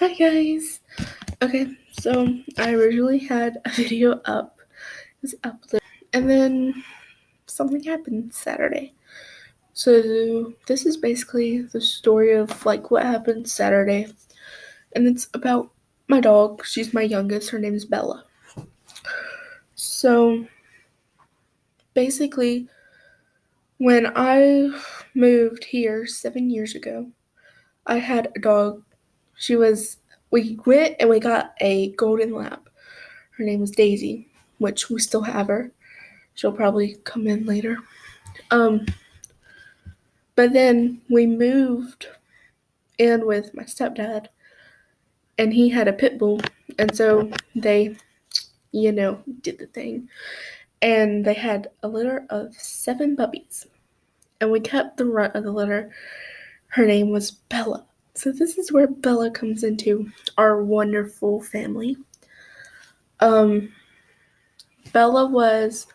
Hi guys! Okay, so I originally had a video up, it was uploaded, and then something happened Saturday. So this is basically the story of like what happened Saturday, and it's about my dog. She's my youngest, her name is Bella. So basically, when I moved here 7 years ago, I had a dog. We went and we got a golden lab. Her name was Daisy, which we still have her. She'll probably come in later. Um, but then we moved in with my stepdad, and he had a pit bull, and so they, did the thing, and they had a litter of 7 puppies, and we kept the runt of the litter. Her name was Bella. So this is where Bella comes into our wonderful family. Um, Bella was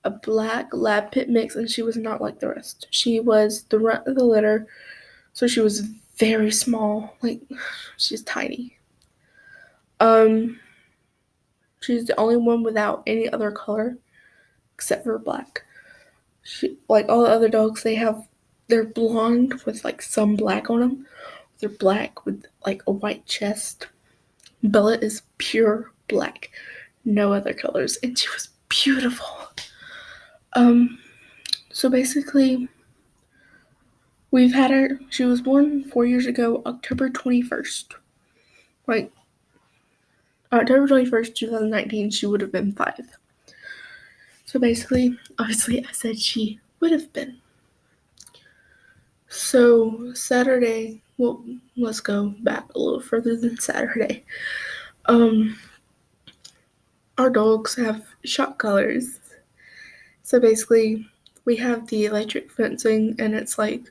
a black lab pit mix, and she was not like the rest. She was the runt of the litter, so she was very small. Like, she's tiny. Um, she's the only one without any other color except for black. Like all the other dogs, they're blonde with like some black on them. They're black with like a white chest. Bella is pure black, no other colors, and she was beautiful. Um, so basically, we've had her. She was born 4 years ago, October 21st. Like October 21st, 2019, she would have been 5. So basically, obviously, I said she would have been. So Saturday, well, let's go back a little further than Saturday. Um, our dogs have shock collars. So basically, we have the electric fencing, and it's like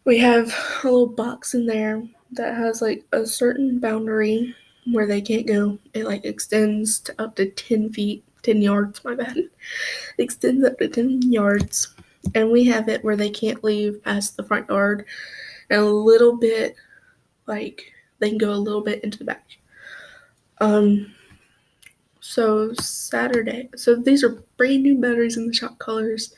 we have a little box in there that has like a certain boundary where they can't go. It like extends to up to 10 feet, 10 yards, my bad. It extends up to 10 yards. And we have it where they can't leave past the front yard and a little bit, like, they can go a little bit into the back. So Saturday, so these are brand new batteries in the shock collars.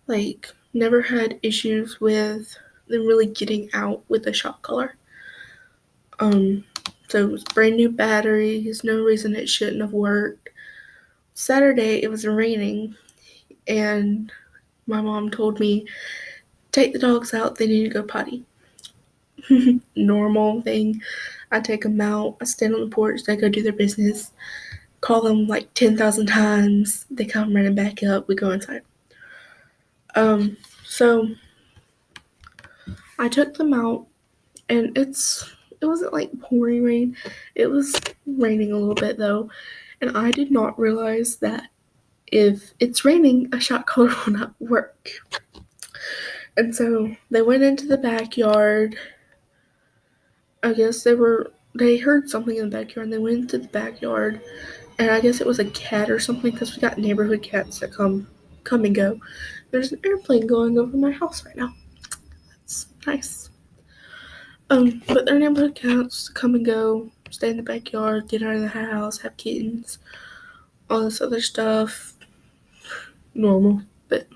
Like, never had issues with them really getting out with the shock collar. Um, so it was brand new batteries, no reason it shouldn't have worked. Saturday, it was raining, and my mom told me, take the dogs out, they need to go potty. Normal thing. I take them out, I stand on the porch, they go do their business, call them like 10,000 times, they come running back up, we go inside. So I took them out, and it wasn't like pouring rain, it was raining a little bit though, and I did not realize that if it's raining, a shock collar will not work. And so they went into the backyard. I guess they heard something in the backyard, and they went into the backyard, and I guess it was a cat or something, because we got neighborhood cats that come and go. There's an airplane going over my house right now. That's nice. But they're neighborhood cats come and go, stay in the backyard, get out of the house, have kittens, all this other stuff. Normal, but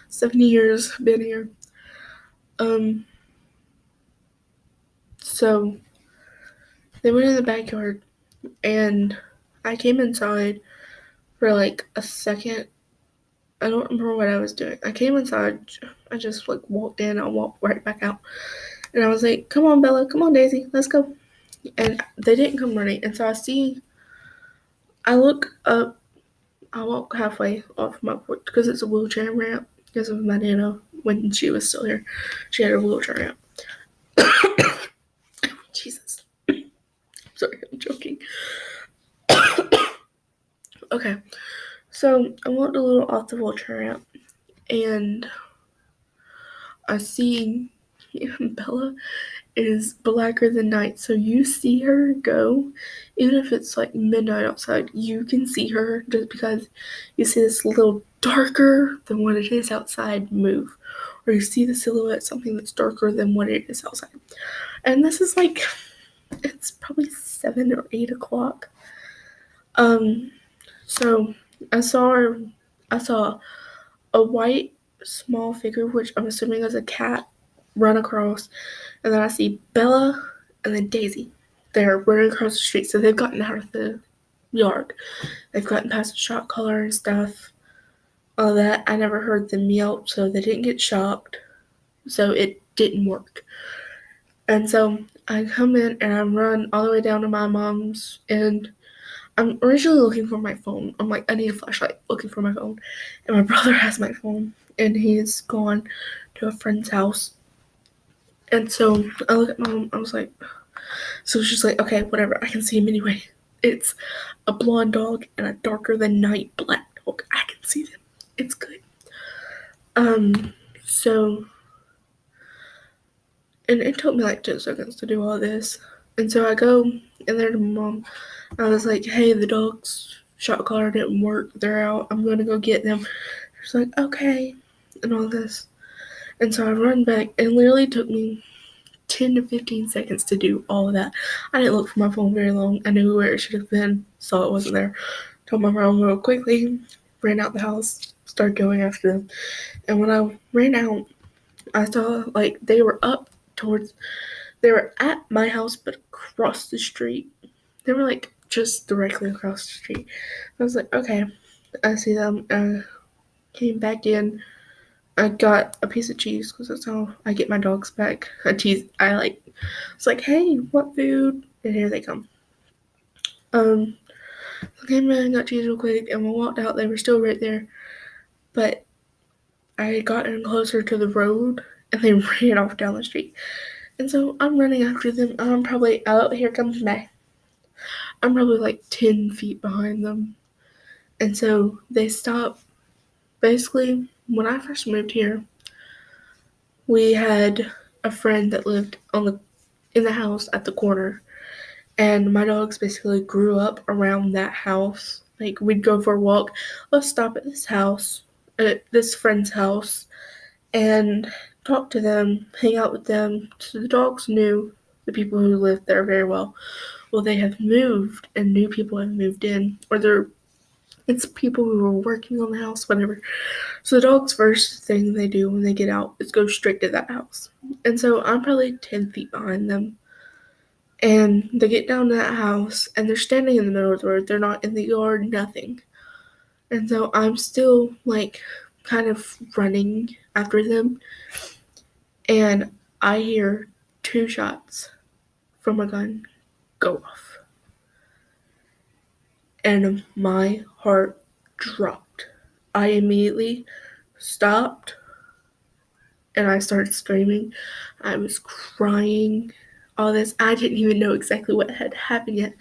70 years been here. So they went in the backyard, and I came inside for like a second. I don't remember what I was doing. I came inside, I just like walked in, I walked right back out. And I was like, come on, Bella, come on, Daisy, let's go. And they didn't come running. And so I look up, I walk halfway off my porch because it's a wheelchair ramp because of my Nana when she was still here. She had a wheelchair ramp. Jesus. Sorry, I'm joking. Okay, so I walked a little off the wheelchair ramp, and I see Bella is blacker than night, so you see her go, even if it's like midnight outside, you can see her just because you see this little darker than what it is outside move, or you see the silhouette something that's darker than what it is outside. And this is like It's probably 7 or 8 o'clock. So I saw a white small figure, which I'm assuming is a cat, run across, and then I see Bella and then Daisy. They're running across the street, so they've gotten out of the yard. They've gotten past the shot collar and stuff. All that. I never heard them yelp, so they didn't get shocked. So it didn't work. And so I come in and I run all the way down to my mom's, and I'm originally looking for my phone. I'm like, I need a flashlight, looking for my phone. And my brother has my phone, and he's gone to a friend's house. And so I look at my mom, I was like, so she's like, okay, whatever, I can see him anyway. It's a blonde dog and a darker than night black dog. I can see them. It's good. So, and it took me like 10 seconds to do all this. And so I go in there to my mom. I was like, hey, the dog's shot collar didn't work. They're out. I'm going to go get them. She's like, okay, and all this. And so I run back, and it literally took me 10 to 15 seconds to do all of that. I didn't look for my phone very long. I knew where it should have been, saw it wasn't there. Told my mom real quickly, ran out the house, started going after them. And when I ran out, I saw like they were at my house but across the street. They were like just directly across the street. I was like, okay, I see them. Came back in. I got a piece of cheese because that's how I get my dogs back. I was like, hey, what food? And here they come. I came in, got cheese real quick, and when we walked out, they were still right there. But I got in closer to the road, and they ran off down the street. And so I'm running after them. I'm probably, oh, here comes May. I'm probably like 10 feet behind them. And so they stop. Basically, when I first moved here, we had a friend that lived in the house at the corner, and my dogs basically grew up around that house. Like we'd go for a walk, let's stop at this friend's house, and talk to them, hang out with them. So the dogs knew the people who lived there very well. Well, they have moved, and new people have moved in, or it's people who were working on the house, whatever. So the dog's first thing they do when they get out is go straight to that house. And so I'm probably 10 feet behind them. And they get down to that house and they're standing in the middle of the road. They're not in the yard, nothing. And so I'm still like kind of running after them. And I hear 2 shots from a gun go off. And my heart dropped. I immediately stopped and I started screaming. I was crying. All this. I didn't even know exactly what had happened yet.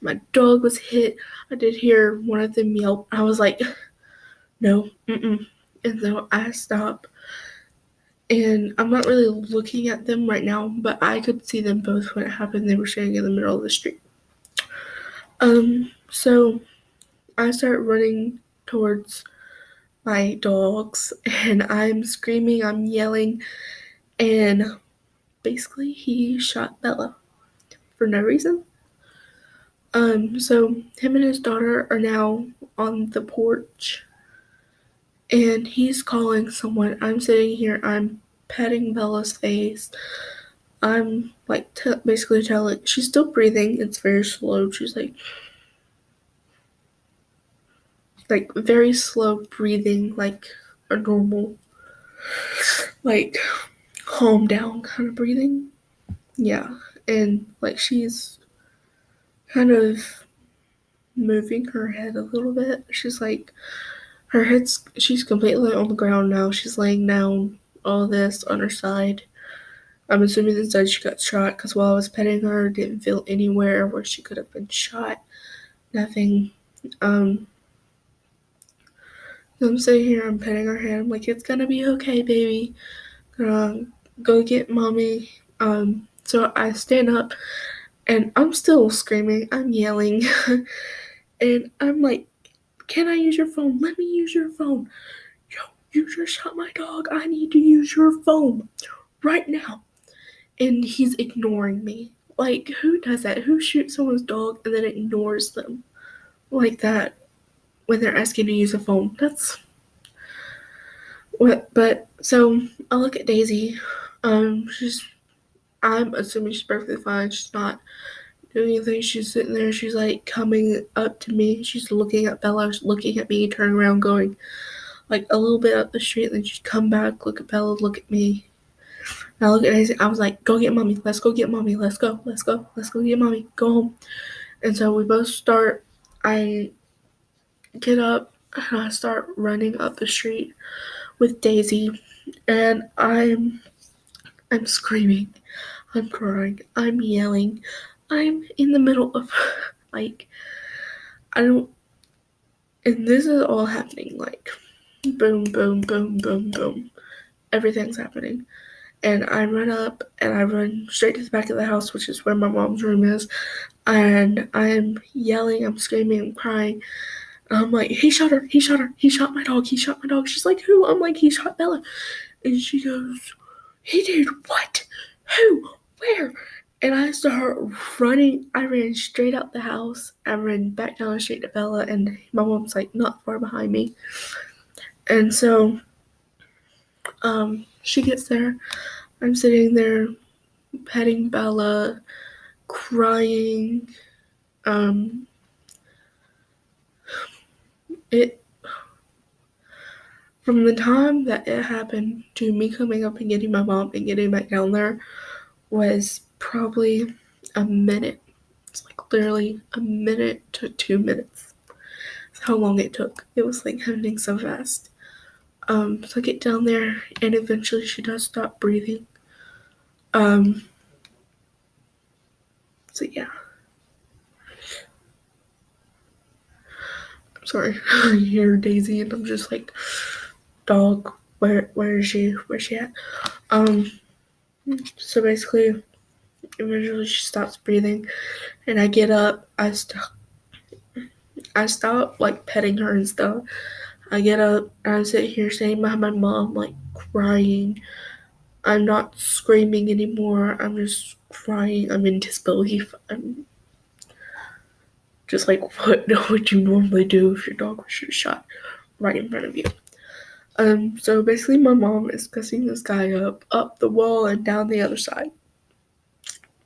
My dog was hit. I did hear one of them yelp. I was like, no, mm-mm. And so I stopped. And I'm not really looking at them right now, but I could see them both when it happened. They were standing in the middle of the street. So I start running towards my dogs, and I'm screaming, I'm yelling, and basically he shot Bella for no reason. So him and his daughter are now on the porch, and he's calling someone. I'm sitting here, I'm patting Bella's face. I'm like basically telling, she's still breathing. It's very slow. She's like very slow breathing, like a normal, like calm down kind of breathing. Yeah, and like she's kind of moving her head a little bit. She's completely on the ground now. She's laying down, all this on her side. I'm assuming inside she got shot because while I was petting her, didn't feel anywhere where she could have been shot. Nothing. Um, I'm sitting here, I'm petting her head. I'm like, it's gonna be okay, baby. Go get mommy. So I stand up and I'm still screaming. I'm yelling. And I'm like, can I use your phone? Let me use your phone. Yo, you just shot my dog. I need to use your phone right now. And he's ignoring me. Like, who does that? Who shoots someone's dog and then ignores them like that when they're asking to use a phone? That's what. But so I look at Daisy. She's. I'm assuming she's perfectly fine. She's not doing anything. She's sitting there. She's like coming up to me. She's looking at Bella. She's looking at me. Turning around, going like a little bit up the street. And then she'd come back. Look at Bella. Look at me. And I look at Daisy. I was like, "Go get mommy. Let's go get mommy. Let's go. Let's go. Let's go get mommy. Go home." And so we both start. I get up and I start running up the street with Daisy, and I'm screaming, I'm crying, I'm yelling, I'm in the middle of like I don't, and this is all happening like boom, boom, boom, boom, boom. Everything's happening. And I run up and I run straight to the back of the house, which is where my mom's room is. And I'm yelling, I'm screaming, I'm crying. I'm like, he shot her, he shot her, he shot my dog, he shot my dog. She's like, who? I'm like, he shot Bella. And she goes, he did what? Who? Where? And I start running. I ran straight out the house. I ran back down the street to Bella, and my mom's like not far behind me. And so she gets there. I'm sitting there petting Bella, crying. Um, it From the time that it happened to me coming up and getting my mom and getting back down there was probably a minute. It's like literally a minute to 2 minutes. That's how long it took. It was like happening so fast. So I get down there and eventually she does stop breathing. Um, so yeah. I'm sorry. I hear Daisy and I'm just like, dog, where is she? Where's she at? Um, so basically eventually she stops breathing and I get up, I stop like petting her and stuff. I get up and I sit here standing behind my mom, like crying. I'm not screaming anymore. I'm just crying. I'm in disbelief. I'm just like, what would you normally do if your dog was shot right in front of you? So basically my mom is cussing this guy up the wall and down the other side.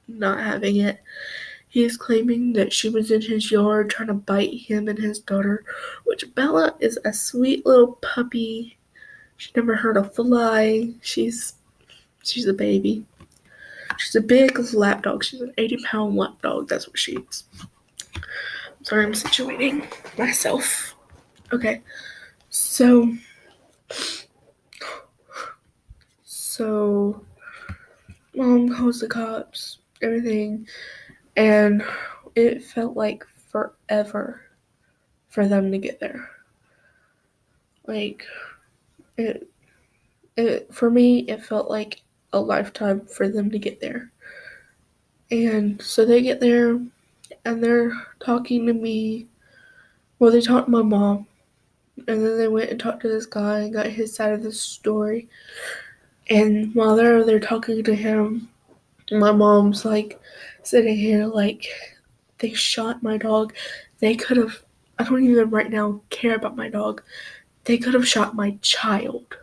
Not having it. He is claiming that she was in his yard trying to bite him and his daughter, which Bella is a sweet little puppy. She never hurt a fly. She's a baby. She's a big lap dog. She's an 80-pound lap dog. That's what she is. Sorry, I'm situating myself. Okay, so mom calls the cops, everything, and it felt like forever for them to get there. Like it for me, it felt like a lifetime for them to get there. And so they get there and they're talking to me. Well, they talked to my mom, and then they went and talked to this guy and got his side of the story. And while they're talking to him, my mom's like sitting here like, they shot my dog. They could have, I don't even right now care about my dog. They could have shot my child.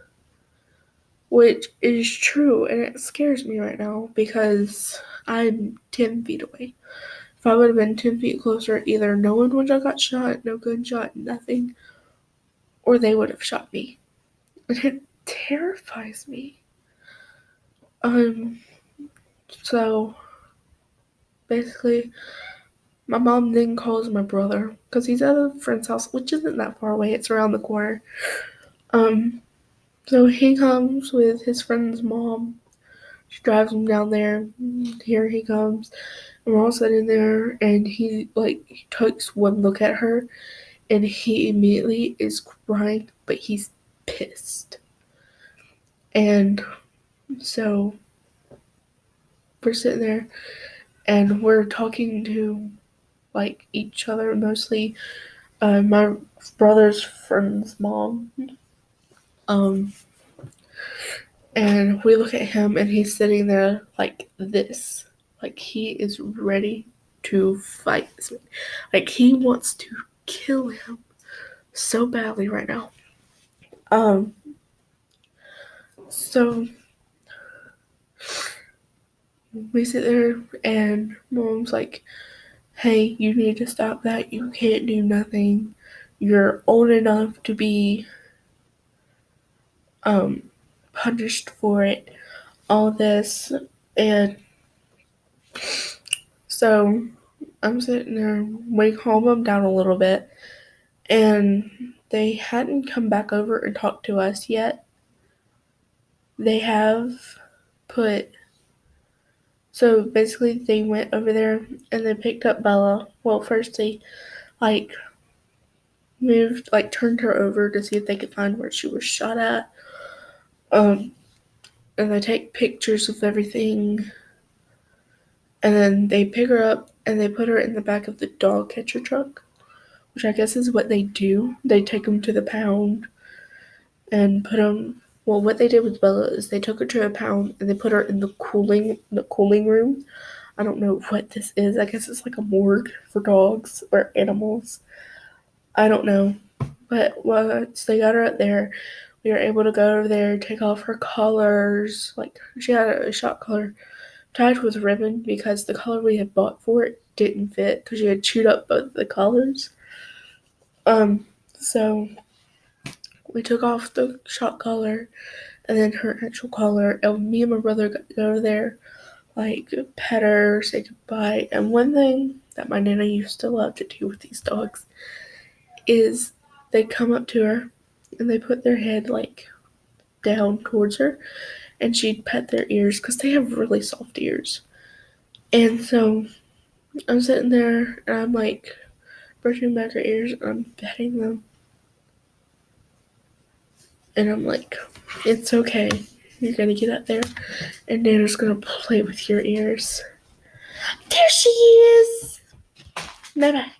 Which is true, and it scares me right now because I'm 10 feet away. If I would have been 10 feet closer, either no one would have got shot, no gunshot, nothing, or they would have shot me. And it terrifies me. Um, so basically, my mom then calls my brother because he's at a friend's house, which isn't that far away. It's around the corner. Um, so he comes with his friend's mom. She drives him down there. Here he comes. And we're all sitting there, and he takes one look at her, and he immediately is crying, but he's pissed. And so we're sitting there, and we're talking to like each other mostly. My brother's friend's mom. Um, and we look at him, and he's sitting there like this, Like, he is ready to fight this man. Like, he wants to kill him so badly right now. So we sit there and Mom's like, hey, you need to stop that. You can't do nothing. You're old enough to be punished for it. All this. And so I'm sitting there, we calm them down a little bit, and they hadn't come back over and talked to us yet. They have put, so basically they went over there and they picked up Bella. Well, first they like moved, like turned her over to see if they could find where she was shot at. And they take pictures of everything, and then they pick her up and they put her in the back of the dog catcher truck, which I guess is what they do. They take them to the pound and put them. Well, what they did with Bella is they took her to a pound and they put her in the cooling room. I don't know what this is. I guess it's like a morgue for dogs or animals. I don't know. But once they got her up there, we were able to go over there, take off her collars. Like, she had a shot collar tied with ribbon because the collar we had bought for it didn't fit because she had chewed up both the collars. So we took off the shot collar and then her actual collar, and me and my brother got to go there, like, pet her, say goodbye. And one thing that my nana used to love to do with these dogs is they'd come up to her and they put their head, like, down towards her, and she'd pet their ears because they have really soft ears. And so I'm sitting there and I'm, like, brushing back her ears and I'm petting them. And I'm like, it's okay. You're gonna get up there and Nana's gonna play with your ears. There she is! Bye-bye.